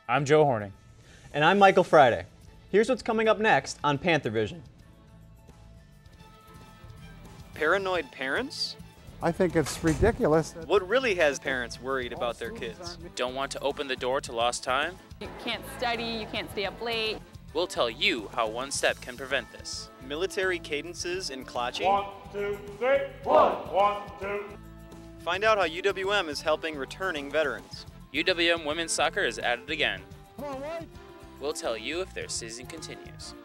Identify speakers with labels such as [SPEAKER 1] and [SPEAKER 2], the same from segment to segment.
[SPEAKER 1] I'm Joe Horning.
[SPEAKER 2] And I'm Michael Friday. Here's what's coming up next on Panther Vision.
[SPEAKER 3] Paranoid parents?
[SPEAKER 4] I think it's ridiculous.
[SPEAKER 3] What really has parents worried about their kids?
[SPEAKER 1] Don't want to open the door to lost time?
[SPEAKER 5] You can't study, you can't stay up late.
[SPEAKER 1] We'll tell you how one step can prevent this.
[SPEAKER 3] Military cadences in Klachi?
[SPEAKER 6] 1, 2, 3, 1, 1, 2.
[SPEAKER 3] Find out how UWM is helping returning veterans.
[SPEAKER 1] UWM women's soccer is at it again. We'll tell you if their season continues.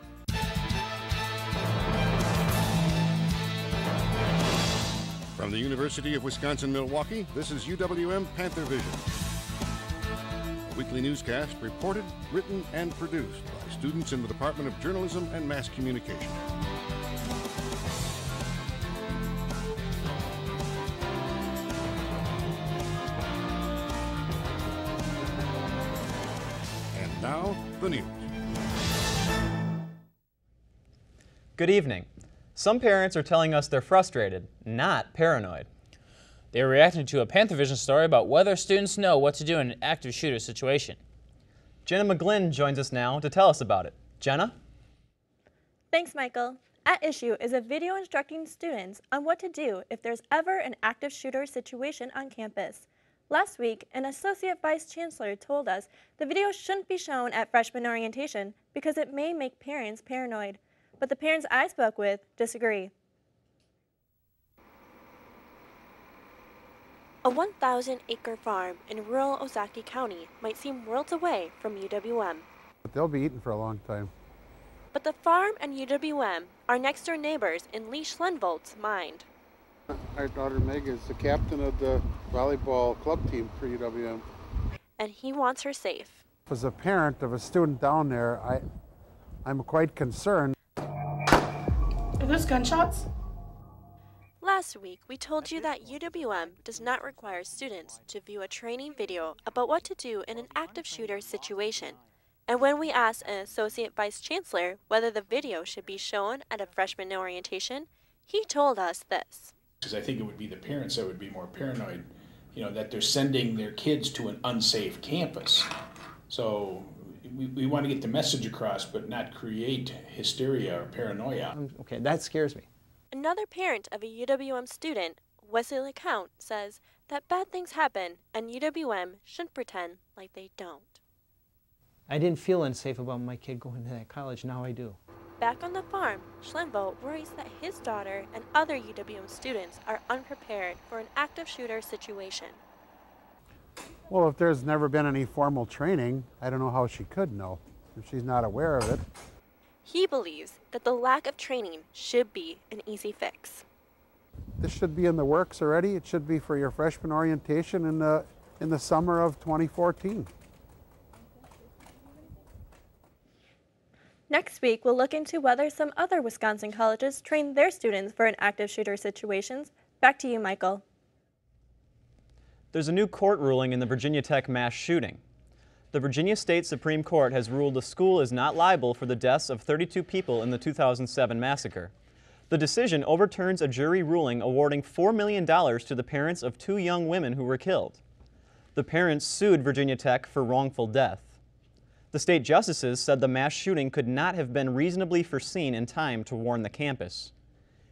[SPEAKER 7] From the University of Wisconsin-Milwaukee, this is UWM Panther Vision. A weekly newscast reported, written, and produced by students in the Department of Journalism and Mass Communication. And now, the news.
[SPEAKER 2] Good evening. Some parents are telling us they're frustrated, not paranoid.
[SPEAKER 1] They are reacting to a Panthervision story about whether students know what to do in an active shooter situation.
[SPEAKER 2] Jenna McGlynn joins us now to tell us about it. Jenna?
[SPEAKER 8] Thanks, Michael. At issue is a video instructing students on what to do if there's ever an active shooter situation on campus. Last week, an associate vice chancellor told us the video shouldn't be shown at freshman orientation because it may make parents paranoid. But the parents I spoke with disagree. A 1,000-acre farm in rural Ozaukee County might seem worlds away from UWM.
[SPEAKER 4] But they'll be eating for a long time.
[SPEAKER 8] But the farm and UWM are next-door neighbors in Lee Schlenvold's mind.
[SPEAKER 4] Our daughter Meg is the captain of the volleyball club team for UWM.
[SPEAKER 8] And he wants her safe.
[SPEAKER 4] As a parent of a student down there, I'm quite concerned.
[SPEAKER 5] Are those gunshots?
[SPEAKER 8] Last week, we told you that UWM does not require students to view a training video about what to do in an active shooter situation. And when we asked an associate vice chancellor whether the video should be shown at a freshman orientation, he told us this.
[SPEAKER 9] Because I think it would be the parents that would be more paranoid, that they're sending their kids to an unsafe campus. So we want to get the message across, but not create hysteria or paranoia.
[SPEAKER 2] Okay, that scares me.
[SPEAKER 8] Another parent of a UWM student, Wesley LeCount, says that bad things happen and UWM shouldn't pretend like they don't.
[SPEAKER 10] I didn't feel unsafe about my kid going to that college. Now I do.
[SPEAKER 8] Back on the farm, Schlenvold worries that his daughter and other UWM students are unprepared for an active shooter situation.
[SPEAKER 4] Well, if there's never been any formal training, I don't know how she could know if she's not aware of it.
[SPEAKER 8] He believes that the lack of training should be an easy fix.
[SPEAKER 4] This should be in the works already. It should be for your freshman orientation in the summer of 2014.
[SPEAKER 8] Next week, we'll look into whether some other Wisconsin colleges train their students for an active shooter situations. Back to you, Michael.
[SPEAKER 2] There's a new court ruling in the Virginia Tech mass shooting. The Virginia State Supreme Court has ruled the school is not liable for the deaths of 32 people in the 2007 massacre. The decision overturns a jury ruling awarding $4 million to the parents of 2 young women who were killed. The parents sued Virginia Tech for wrongful death. The state justices said the mass shooting could not have been reasonably foreseen in time to warn the campus.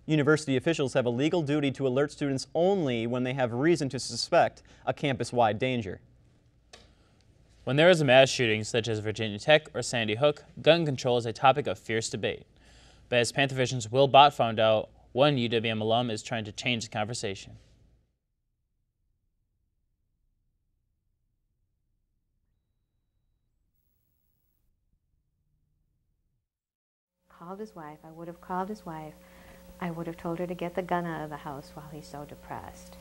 [SPEAKER 2] University officials have a legal duty to alert students only when they have reason to suspect a campus-wide danger.
[SPEAKER 1] When there is a mass shooting, such as Virginia Tech or Sandy Hook, gun control is a topic of fierce debate. But as Panthervision's Will Bott found out, one UWM alum is trying to change the conversation.
[SPEAKER 11] Called his wife. I would have called his wife. I would have told her to get the gun out of the house while he's so depressed.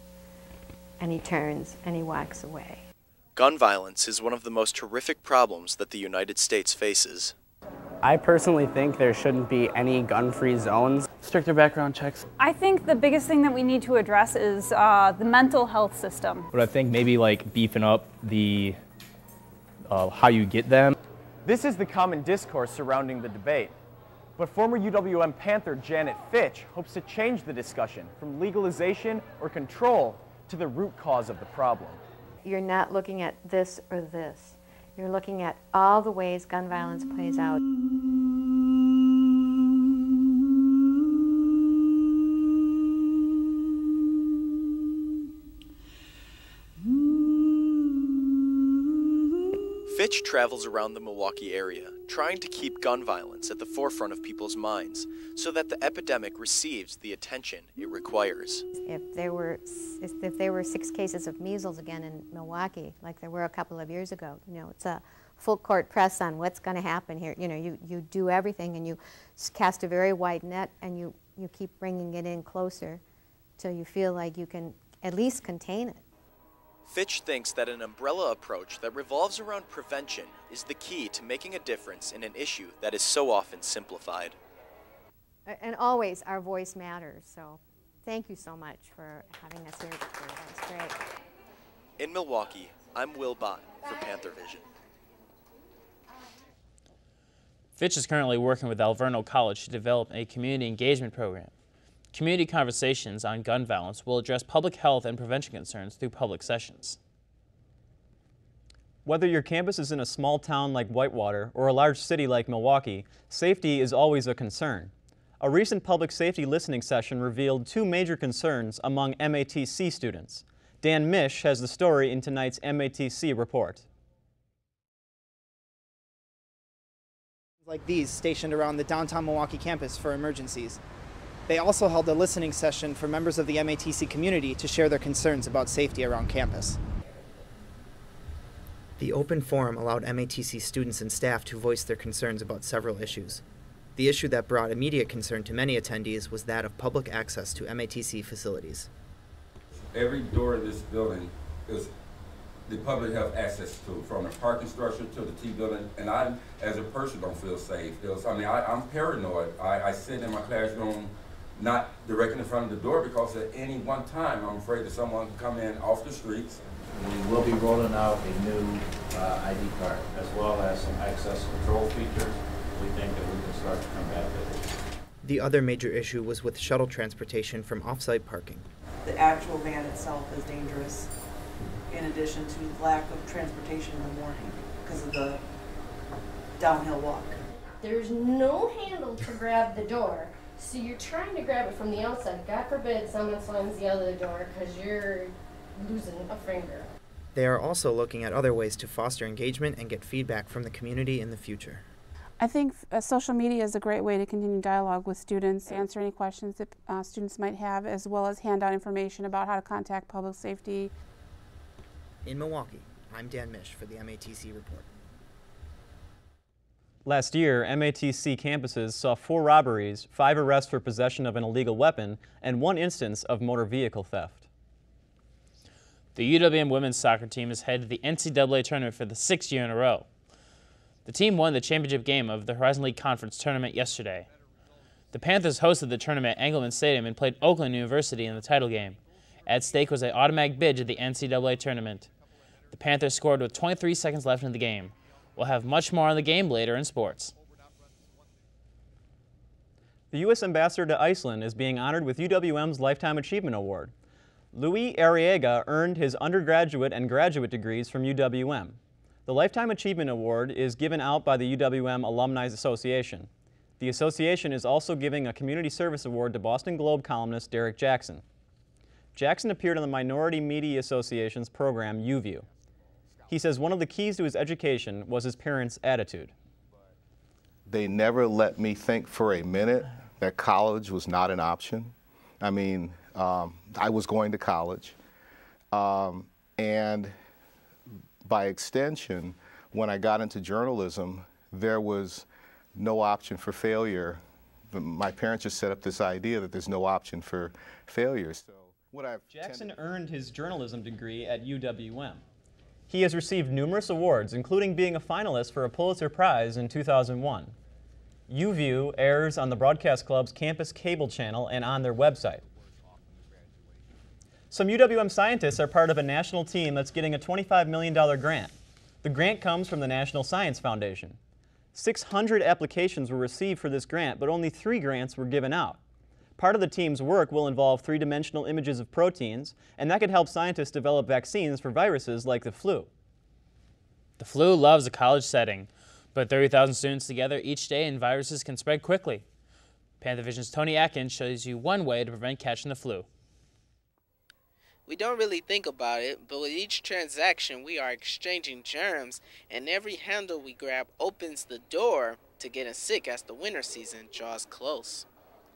[SPEAKER 11] And he turns and he walks away.
[SPEAKER 3] Gun violence is one of the most horrific problems that the United States faces.
[SPEAKER 12] I personally think there shouldn't be any gun-free zones.
[SPEAKER 1] Stricter background checks.
[SPEAKER 5] I think the biggest thing that we need to address is the mental health system.
[SPEAKER 13] But I think maybe like beefing up the how you get them.
[SPEAKER 14] This is the common discourse surrounding the debate. But former UWM Panther Janet Fitch hopes to change the discussion from legalization or control to the root cause of the problem.
[SPEAKER 11] You're not looking at this or this. You're looking at all the ways gun violence plays out.
[SPEAKER 3] Fitch travels around the Milwaukee area, trying to keep gun violence at the forefront of people's minds so that the epidemic receives the attention it requires.
[SPEAKER 11] If there were 6 cases of measles again in Milwaukee, like there were a couple of years ago, you know, it's a full court press on what's going to happen here. You know, you do everything and you cast a very wide net and you keep bringing it in closer till you feel like you can at least contain it.
[SPEAKER 3] Fitch thinks that an umbrella approach that revolves around prevention is the key to making a difference in an issue that is so often simplified.
[SPEAKER 11] And always our voice matters, so thank you so much for having us here today. That's great.
[SPEAKER 3] In Milwaukee, I'm Will Bott for Panther Vision.
[SPEAKER 1] Fitch is currently working with Alverno College to develop a community engagement program. Community conversations on gun violence will address public health and prevention concerns through public sessions.
[SPEAKER 2] Whether your campus is in a small town like Whitewater or a large city like Milwaukee, safety is always a concern. A recent public safety listening session revealed 2 major concerns among MATC students. Dan Misch has the story in tonight's MATC report.
[SPEAKER 15] Like these stationed around the downtown Milwaukee campus for emergencies. They also held a listening session for members of the MATC community to share their concerns about safety around campus.
[SPEAKER 16] The open forum allowed MATC students and staff to voice their concerns about several issues. The issue that brought immediate concern to many attendees was that of public access to MATC facilities.
[SPEAKER 17] Every door in this building is the public have access to, from the parking structure to the T building, and I, as a person, don't feel safe. I'm paranoid. I sit in my classroom not directly in front of the door because at any one time I'm afraid that someone can come in off the streets.
[SPEAKER 18] We will be rolling out a new ID card as well as some access control features. We think that we can start to combat that.
[SPEAKER 16] The other major issue was with shuttle transportation from off-site parking.
[SPEAKER 19] The actual van itself is dangerous, in addition to lack of transportation in the morning because of the downhill walk.
[SPEAKER 20] There's no handle to grab the door, so you're trying to grab it from the outside. God forbid someone slams the other door because you're losing a finger.
[SPEAKER 16] They are also looking at other ways to foster engagement and get feedback from the community in the future.
[SPEAKER 21] I think social media is a great way to continue dialogue with students, answer any questions that students might have, as well as hand out information about how to contact public safety.
[SPEAKER 16] In Milwaukee, I'm Dan Misch for the MATC Report.
[SPEAKER 2] Last year, MATC campuses saw 4 robberies, 5 arrests for possession of an illegal weapon, and 1 instance of motor vehicle theft.
[SPEAKER 1] The UWM women's soccer team is headed to the NCAA tournament for the 6th year in a row. The team won the championship game of the Horizon League Conference tournament yesterday. The Panthers hosted the tournament at Engelman Stadium and played Oakland University in the title game. At stake was an automatic bid to the NCAA tournament. The Panthers scored with 23 seconds left in the game. We'll have much more on the game later in sports.
[SPEAKER 2] The U.S. Ambassador to Iceland is being honored with UWM's Lifetime Achievement Award. Louis Arriaga earned his undergraduate and graduate degrees from UWM. The Lifetime Achievement Award is given out by the UWM Alumni Association. The association is also giving a Community Service Award to Boston Globe columnist Derek Jackson. Jackson appeared on the Minority Media Association's program UView. He says one of the keys to his education was his parents' attitude.
[SPEAKER 22] They never let me think for a minute that college was not an option. I mean, I was going to college, and by extension, when I got into journalism, there was no option for failure. My parents just set up this idea that there's no option for failure. So
[SPEAKER 2] Jackson earned his journalism degree at UWM. He has received numerous awards, including being a finalist for a Pulitzer Prize in 2001. UView airs on the Broadcast Club's campus cable channel and on their website. Some UWM scientists are part of a national team that's getting a $25 million grant. The grant comes from the National Science Foundation. 600 applications were received for this grant, but only 3 grants were given out. Part of the team's work will involve 3-dimensional images of proteins, and that could help scientists develop vaccines for viruses like the flu.
[SPEAKER 1] The flu loves a college setting, but 30,000 students together each day and viruses can spread quickly. Panthervision's Tony Atkins shows you one way to prevent catching the flu.
[SPEAKER 6] We don't really think about it, but with each transaction we are exchanging germs, and every handle we grab opens the door to getting sick as the winter season draws close.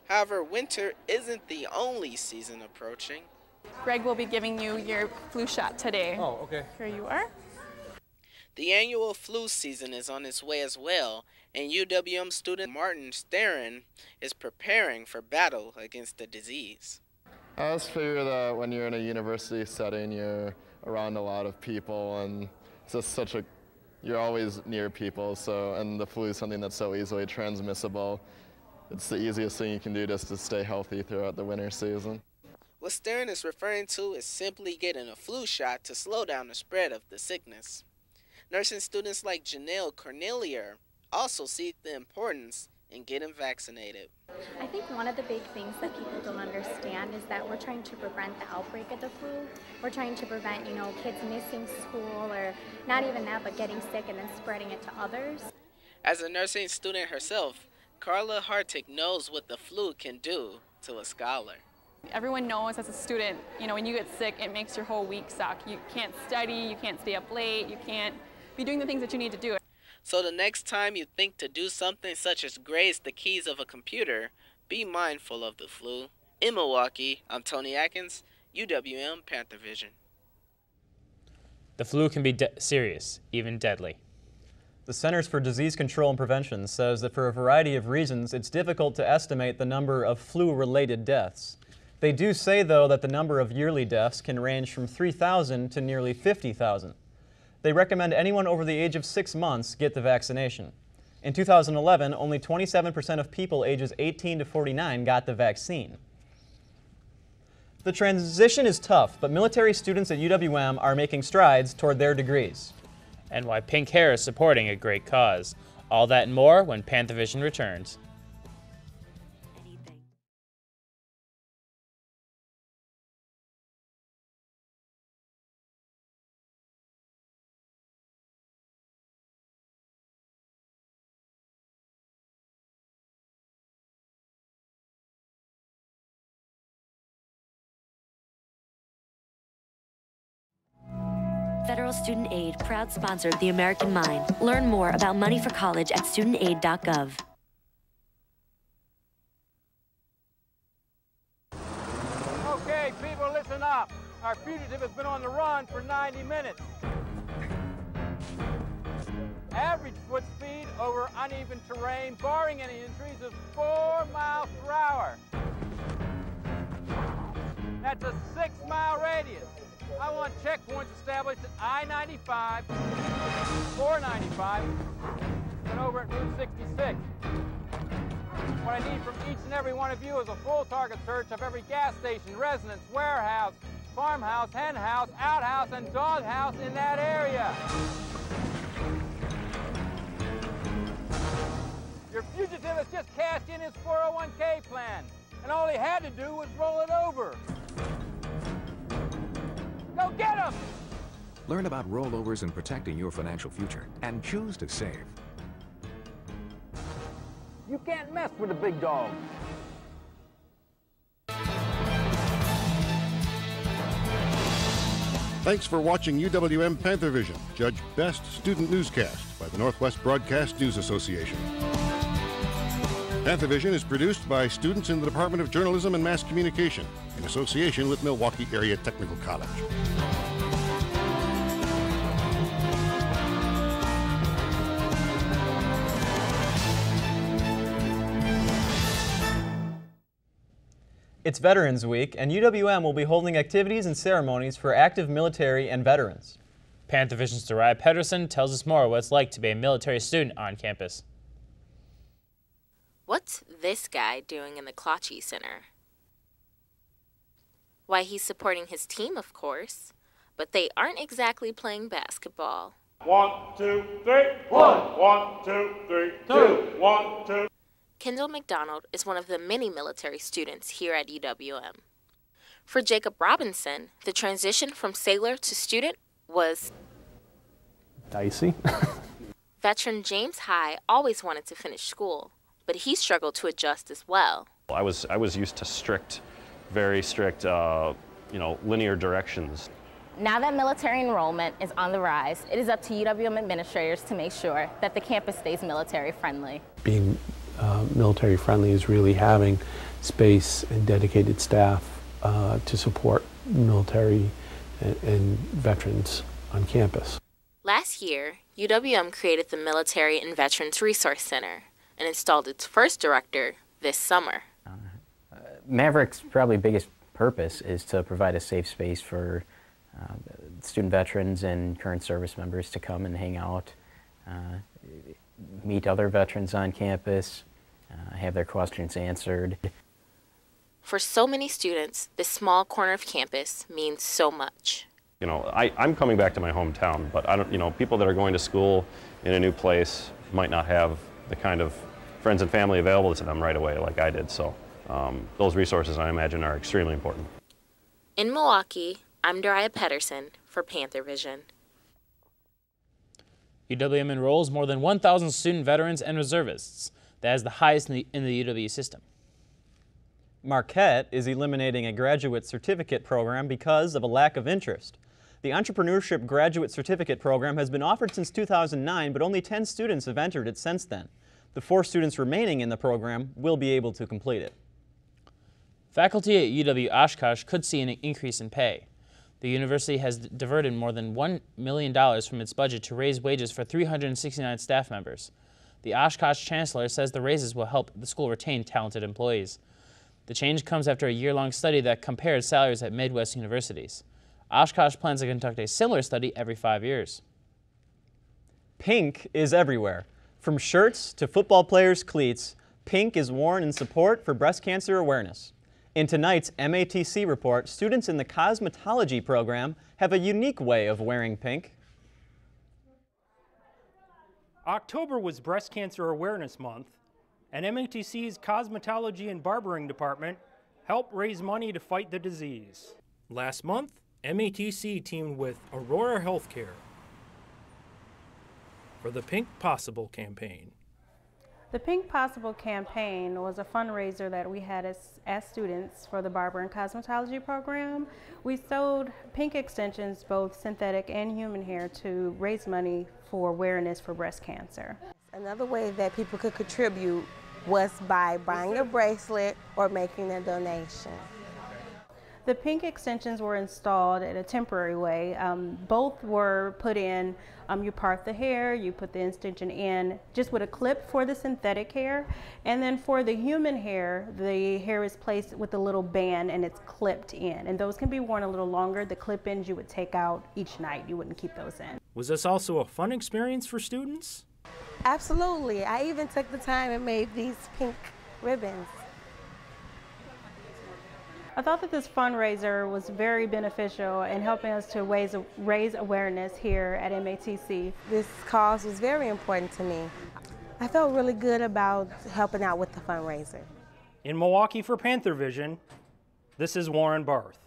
[SPEAKER 6] However, winter isn't the only season approaching.
[SPEAKER 7] Greg will be giving you your flu shot today.
[SPEAKER 2] Oh, okay.
[SPEAKER 7] Here you are.
[SPEAKER 6] The annual flu season is on its way as well, and UWM student Martin Sterin is preparing for battle against the disease.
[SPEAKER 23] I just figure that when you're in a university setting, you're around a lot of people, and it's just you're always near people, and the flu is something that's so easily transmissible. It's the easiest thing you can do just to stay healthy throughout the winter season.
[SPEAKER 6] What Sterin is referring to is simply getting a flu shot to slow down the spread of the sickness. Nursing students like Janelle Cornelia also see the importance in getting vaccinated.
[SPEAKER 24] I think one of the big things that people don't understand is that we're trying to prevent the outbreak of the flu. We're trying to prevent, kids missing school, or not even that, but getting sick and then spreading it to others.
[SPEAKER 6] As a nursing student herself, Carla Hartig knows what the flu can do to a scholar.
[SPEAKER 7] Everyone knows as a student, when you get sick, it makes your whole week suck. You can't study, you can't stay up late, you can't be doing the things that you need to do.
[SPEAKER 6] So the next time you think to do something such as graze the keys of a computer, be mindful of the flu. In Milwaukee, I'm Tony Atkins, UWM Panther Vision.
[SPEAKER 1] The flu can be serious, even deadly.
[SPEAKER 2] The Centers for Disease Control and Prevention says that for a variety of reasons, it's difficult to estimate the number of flu-related deaths. They do say, though, that the number of yearly deaths can range from 3,000 to nearly 50,000. They recommend anyone over the age of 6 months get the vaccination. In 2011, only 27% of people ages 18 to 49 got the vaccine. The transition is tough, but military students at UWM are making strides toward their degrees.
[SPEAKER 1] And why pink hair is supporting a great cause. All that and more when Panthervision returns.
[SPEAKER 25] Federal Student Aid, proud sponsor of the American Mind. Learn more about money for college at studentaid.gov.
[SPEAKER 26] Okay, people, listen up. Our fugitive has been on the run for 90 minutes. Average foot speed over uneven terrain, barring any injuries, is 4 miles per hour. That's a 6-mile radius. I want checkpoints established at I-95, 495, and over at Route 66. What I need from each and every one of you is a full target search of every gas station, residence, warehouse, farmhouse, hen house, outhouse, and doghouse in that area. Your fugitive has just cashed in his 401k plan, and all he had to do was roll it over. Go get him!
[SPEAKER 27] Learn about rollovers and protecting your financial future, and choose to save.
[SPEAKER 26] You can't mess with the big dog.
[SPEAKER 28] Thanks for watching UWM Panther Vision, judged Best Student Newscast by the Northwest Broadcast News Association. Panther Vision is produced by students in the Department of Journalism and Mass Communication in association with Milwaukee Area Technical College.
[SPEAKER 2] It's Veterans Week, and UWM will be holding activities and ceremonies for active military and veterans.
[SPEAKER 1] Panthervision's Dariah Pedersen tells us more what it's like to be a military student on campus.
[SPEAKER 29] What's this guy doing in the Klotchie Center? Why, he's supporting his team, of course, but they aren't exactly playing basketball.
[SPEAKER 30] 1, 2, 3, 1. 1, 2, 3, 2. 1, 2.
[SPEAKER 29] Kendall McDonald is one of the many military students here at UWM. For Jacob Robinson, the transition from sailor to student was
[SPEAKER 3] dicey.
[SPEAKER 29] Veteran James High always wanted to finish school, but he struggled to adjust as well.
[SPEAKER 4] I was used to very strict, linear directions.
[SPEAKER 5] Now that military enrollment is on the rise, it is up to UWM administrators to make sure that the campus stays military friendly.
[SPEAKER 3] Being military friendly is really having space and dedicated staff to support military and veterans on campus.
[SPEAKER 29] Last year, UWM created the Military and Veterans Resource Center and installed its first director this summer.
[SPEAKER 8] Maverick's probably biggest purpose is to provide a safe space for student veterans and current service members to come and hang out, meet other veterans on campus, have their questions answered.
[SPEAKER 29] For so many students, this small corner of campus means so much.
[SPEAKER 4] I'm coming back to my hometown, but I don't, people that are going to school in a new place might not have the kind of friends and family available to them right away like I did. So those resources, I imagine, are extremely important.
[SPEAKER 29] In Milwaukee, I'm Dariah Pedersen for Panther Vision.
[SPEAKER 1] UWM enrolls more than 1,000 student veterans and reservists. That is the highest in the UW system.
[SPEAKER 2] Marquette is eliminating a graduate certificate program because of a lack of interest. The Entrepreneurship Graduate Certificate program has been offered since 2009, but only 10 students have entered it since then. The 4 students remaining in the program will be able to complete it.
[SPEAKER 1] Faculty at UW Oshkosh could see an increase in pay. The university has diverted more than $1 million from its budget to raise wages for 369 staff members. The Oshkosh chancellor says the raises will help the school retain talented employees. The change comes after a year-long study that compared salaries at Midwest universities. Oshkosh plans to conduct a similar study every 5 years.
[SPEAKER 2] Pink is everywhere. From shirts to football players' cleats, pink is worn in support for breast cancer awareness. In tonight's MATC report, students in the cosmetology program have a unique way of wearing pink.
[SPEAKER 9] October was Breast Cancer Awareness Month, and MATC's Cosmetology and Barbering Department helped raise money to fight the disease. Last month, MATC teamed with Aurora Healthcare for the Pink Possible campaign.
[SPEAKER 10] The Pink Possible campaign was a fundraiser that we had as students for the Barber and Cosmetology program. We sold pink extensions, both synthetic and human hair, to raise money for awareness for breast cancer.
[SPEAKER 11] Another way that people could contribute was by buying a bracelet or making a donation.
[SPEAKER 10] The pink extensions were installed in a temporary way. Both were put in, you part the hair, you put the extension in just with a clip for the synthetic hair, and then for the human hair, the hair is placed with a little band and it's clipped in, and those can be worn a little longer. The clip-ins you would take out each night, you wouldn't keep those in.
[SPEAKER 9] Was this also a fun experience for students?
[SPEAKER 11] Absolutely. I even took the time and made these pink ribbons.
[SPEAKER 10] I thought that this fundraiser was very beneficial in helping us to raise awareness here at MATC.
[SPEAKER 11] This cause was very important to me. I felt really good about helping out with the fundraiser.
[SPEAKER 9] In Milwaukee for Panther Vision, this is Warren Barth.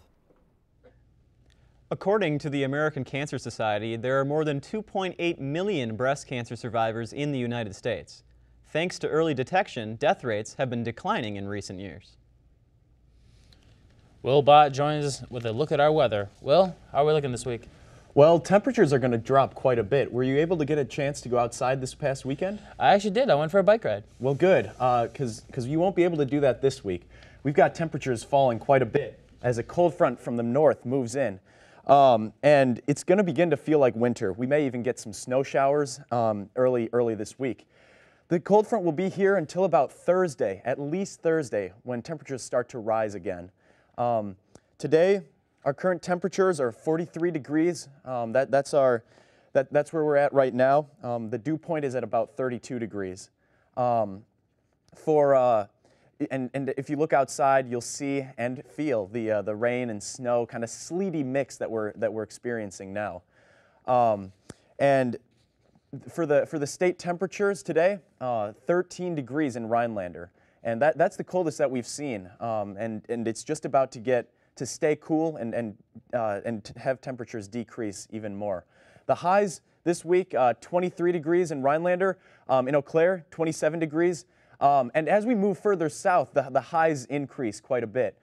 [SPEAKER 2] According to the American Cancer Society, there are more than 2.8 million breast cancer survivors in the United States. Thanks to early detection, death rates have been declining in recent years.
[SPEAKER 1] Will Bott joins us with a look at our weather. Will, how are we looking this week?
[SPEAKER 12] Well, temperatures are going to drop quite a bit. Were you able to get a chance to go outside this past weekend?
[SPEAKER 1] I actually did. I went for a bike ride.
[SPEAKER 12] Well, good, because you won't be able to do that this week. We've got temperatures falling quite a bit as a cold front from the north moves in. And it's going to begin to feel like winter. We may even get some snow showers early this week. The cold front will be here until about Thursday, at least Thursday, when temperatures start to rise again. Today, our current temperatures are 43 degrees. That's where we're at right now. The dew point is at about 32 degrees. And if you look outside, you'll see and feel the rain and snow kind of sleety mix that we're experiencing now. And for the state temperatures today, 13 degrees in Rhinelander. And that's the coldest that we've seen, and it's just about to stay cool and to have temperatures decrease even more. The highs This week, 23 degrees in Rhinelander. In Eau Claire, 27 degrees. And as we move further south, the highs increase quite a bit.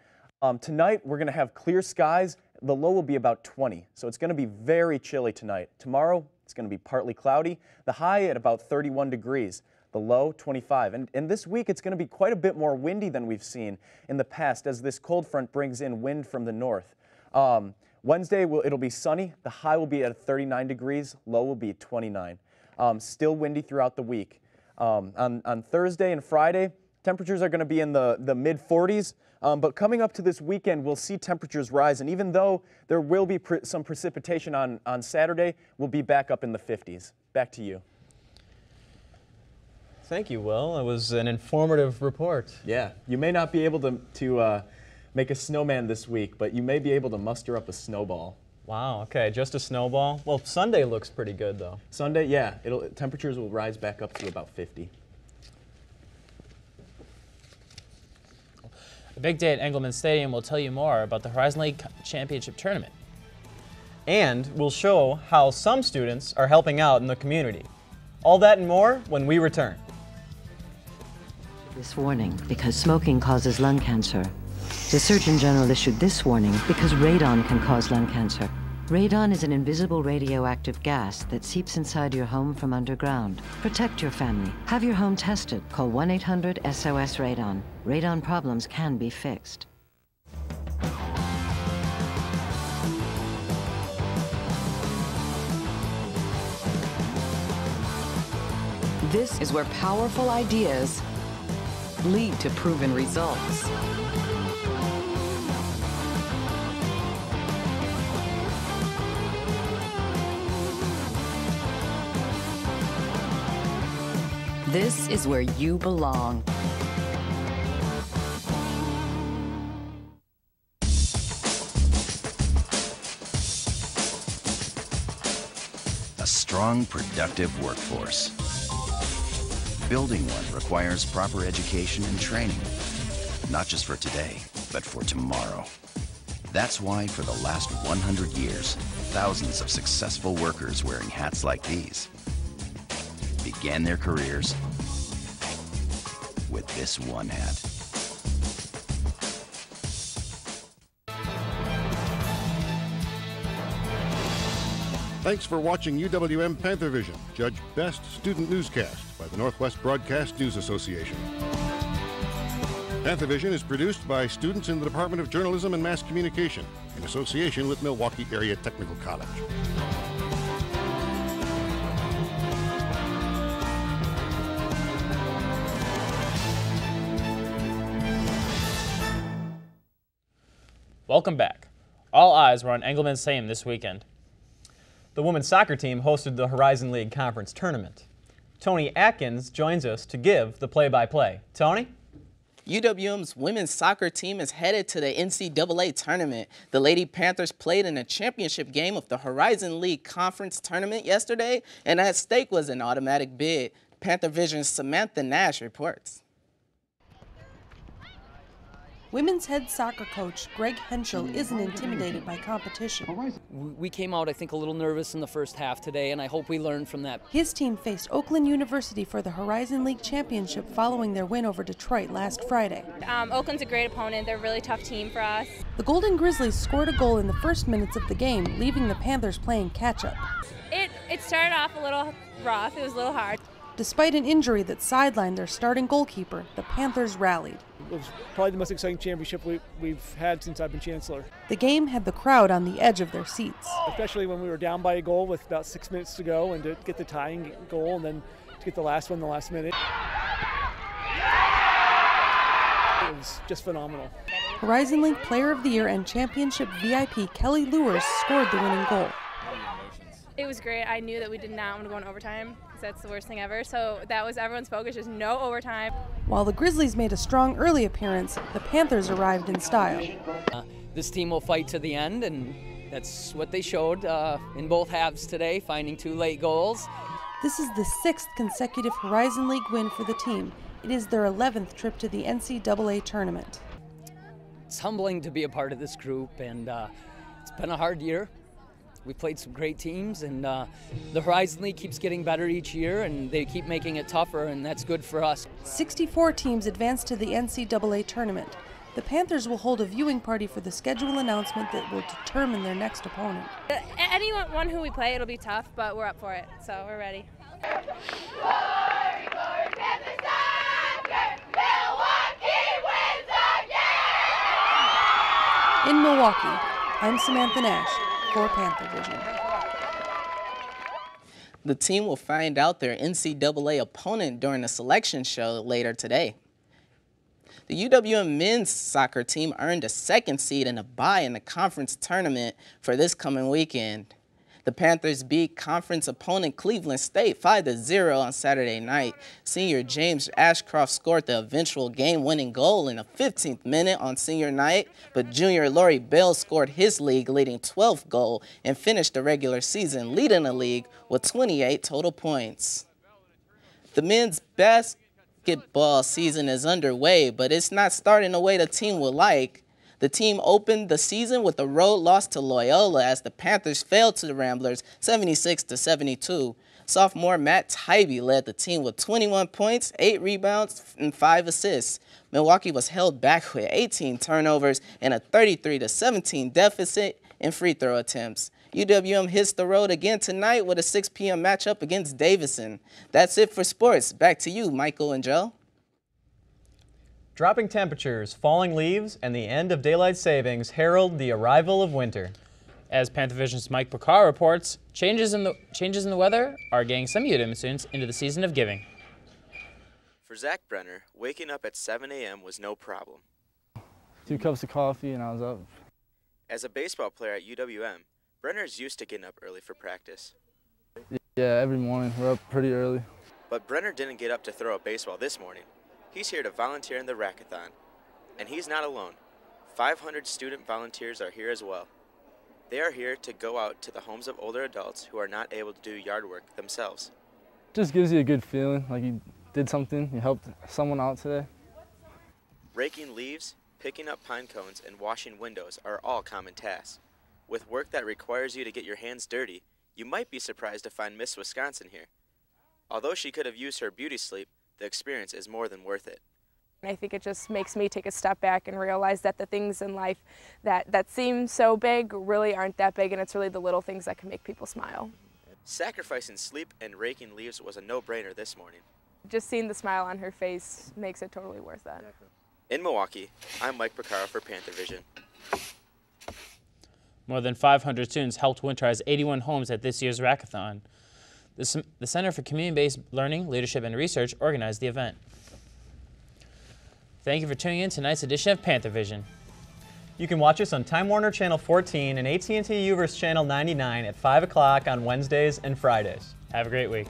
[SPEAKER 12] Tonight, we're going to have clear skies. The low will be about 20, so it's going to be very chilly tonight. Tomorrow, it's going to be partly cloudy. The high at about 31 degrees. The low, 25. And this week, it's going to be quite a bit more windy than we've seen in the past as this cold front brings in wind from the north. Wednesday, it'll be sunny. The high will be at 39 degrees. Low will be at 29. Still windy throughout the week. On Thursday and Friday, temperatures are going to be in the mid-40s. But coming up to this weekend, we'll see temperatures rise. And even though there will be some precipitation on Saturday, we'll be back up in the 50s. Back to you.
[SPEAKER 2] Thank you, Will. It was an informative report.
[SPEAKER 12] Yeah, you may not be able to make a snowman this week, but you may be able to muster up a snowball.
[SPEAKER 2] Wow, okay, just a snowball. Well, Sunday looks pretty good, though.
[SPEAKER 12] Sunday, yeah, temperatures will rise back up to about 50.
[SPEAKER 1] A big day at Engelman Stadium will tell you more about the Horizon League Championship Tournament.
[SPEAKER 2] And we'll show how some students are helping out in the community. All that and more when we return.
[SPEAKER 13] This warning because smoking causes lung cancer. The Surgeon General issued this warning because radon can cause lung cancer. Radon is an invisible radioactive gas that seeps inside your home from underground. Protect your family. Have your home tested. Call 1-800-SOS-RADON. Radon problems can be fixed.
[SPEAKER 14] This is where powerful ideas lead to proven results. This is where you belong.
[SPEAKER 15] A strong, productive workforce. Building one requires proper education and training, not just for today, but for tomorrow. That's why for the last 100 years, thousands of successful workers wearing hats like these began their careers with this one hat.
[SPEAKER 28] Thanks for watching UWM Panther Vision, judged Best Student Newscast by the Northwest Broadcast News Association. Panther Vision is produced by students in the Department of Journalism and Mass Communication in association with Milwaukee Area Technical College.
[SPEAKER 1] Welcome back. All eyes were on Engelman Stadium this weekend.
[SPEAKER 2] The women's soccer team hosted the Horizon League Conference Tournament. Tony Atkins joins us to give the play-by-play. Tony?
[SPEAKER 6] UWM's women's soccer team is headed to the NCAA tournament. The Lady Panthers played in a championship game of the Horizon League Conference Tournament yesterday, and at stake was an automatic bid. Panther Vision's Samantha Nash reports.
[SPEAKER 16] Women's head soccer coach Greg Henschel isn't intimidated by competition.
[SPEAKER 17] We came out, I think, a little nervous in the first half today, and I hope we learned from that.
[SPEAKER 16] His team faced Oakland University for the Horizon League Championship following their win over Detroit last Friday.
[SPEAKER 18] Oakland's a great opponent. They're a really tough team for us.
[SPEAKER 16] The Golden Grizzlies scored a goal in the first minutes of the game, leaving the Panthers playing catch-up.
[SPEAKER 18] It started off a little rough. It was a little hard.
[SPEAKER 16] Despite an injury that sidelined their starting goalkeeper, the Panthers rallied.
[SPEAKER 19] It was probably the most exciting championship we've had since I've been chancellor.
[SPEAKER 16] The game had the crowd on the edge of their seats.
[SPEAKER 19] Especially when we were down by a goal with about 6 minutes to go, and to get the tying goal and then to get the last one in the last minute. It was just phenomenal.
[SPEAKER 16] Horizon League Player of the Year and Championship VIP Kelly Lewis scored the winning goal.
[SPEAKER 18] It was great. I knew that we did not want to go in overtime. That's the worst thing ever. So that was everyone's focus, just no overtime.
[SPEAKER 16] While the Grizzlies made a strong early appearance, the Panthers arrived in style.
[SPEAKER 17] This team will fight to the end, and that's what they showed in both halves today, finding 2 late goals.
[SPEAKER 16] This is the 6th consecutive Horizon League win for the team. It is their 11th trip to the NCAA tournament.
[SPEAKER 17] It's humbling to be a part of this group, and it's been a hard year. We played some great teams, and the Horizon League keeps getting better each year, and they keep making it tougher, and that's good for us.
[SPEAKER 16] 64 teams advanced to the NCAA tournament. The Panthers will hold a viewing party for the schedule announcement that will determine their next opponent.
[SPEAKER 18] Anyone who we play, it'll be tough, but we're up for it, so we're ready.
[SPEAKER 16] In Milwaukee, I'm Samantha Nash for Panther Vision.
[SPEAKER 6] The team will find out their NCAA opponent during the selection show later today. The UWM men's soccer team earned a 2nd seed and a bye in the conference tournament for this coming weekend. The Panthers beat conference opponent Cleveland State 5-0 on Saturday night. Senior James Ashcroft scored the eventual game-winning goal in the 15th minute on senior night, but junior Laurie Bell scored his league-leading 12th goal and finished the regular season leading the league with 28 total points. The men's basketball season is underway, but it's not starting the way the team would like. The team opened the season with a road loss to Loyola as the Panthers fell to the Ramblers 76-72. Sophomore Matt Tybee led the team with 21 points, 8 rebounds, and 5 assists. Milwaukee was held back with 18 turnovers and a 33-17 deficit in free throw attempts. UWM hits the road again tonight with a 6 p.m. matchup against Davidson. That's it for sports. Back to you, Michael and Joe.
[SPEAKER 2] Dropping temperatures, falling leaves, and the end of daylight savings herald the arrival of winter.
[SPEAKER 1] As Panthervision's Mike Picard reports, changes in the weather are getting some UWM students into the season of giving.
[SPEAKER 7] For Zach Brenner, waking up at 7 a.m. was no problem.
[SPEAKER 20] 2 cups of coffee and I was up.
[SPEAKER 7] As a baseball player at UWM, Brenner is used to getting up early for practice.
[SPEAKER 20] Yeah, every morning. We're up pretty early.
[SPEAKER 7] But Brenner didn't get up to throw a baseball this morning. He's here to volunteer in the Rackathon. And he's not alone. 500 student volunteers are here as well. They are here to go out to the homes of older adults who are not able to do yard work themselves.
[SPEAKER 20] Just gives you a good feeling, like you did something, you helped someone out today.
[SPEAKER 7] Raking leaves, picking up pine cones, and washing windows are all common tasks. With work that requires you to get your hands dirty, you might be surprised to find Miss Wisconsin here. Although she could have used her beauty sleep, the experience is more than worth it.
[SPEAKER 21] I think it just makes me take a step back and realize that the things in life that seem so big really aren't that big, and it's really the little things that can make people smile.
[SPEAKER 7] Sacrificing sleep and raking leaves was a no-brainer this morning.
[SPEAKER 21] Just seeing the smile on her face makes it totally worth it.
[SPEAKER 7] In Milwaukee, I'm Mike Picaro for Panther Vision.
[SPEAKER 1] More than 500 students helped winterize 81 homes at this year's Rackathon. The Center for Community-Based Learning, Leadership, and Research organized the event. Thank you for tuning in to tonight's edition of Panther Vision.
[SPEAKER 2] You can watch us on Time Warner Channel 14 and AT&T Uverse Channel 99 at 5 o'clock on Wednesdays and Fridays.
[SPEAKER 1] Have a great week.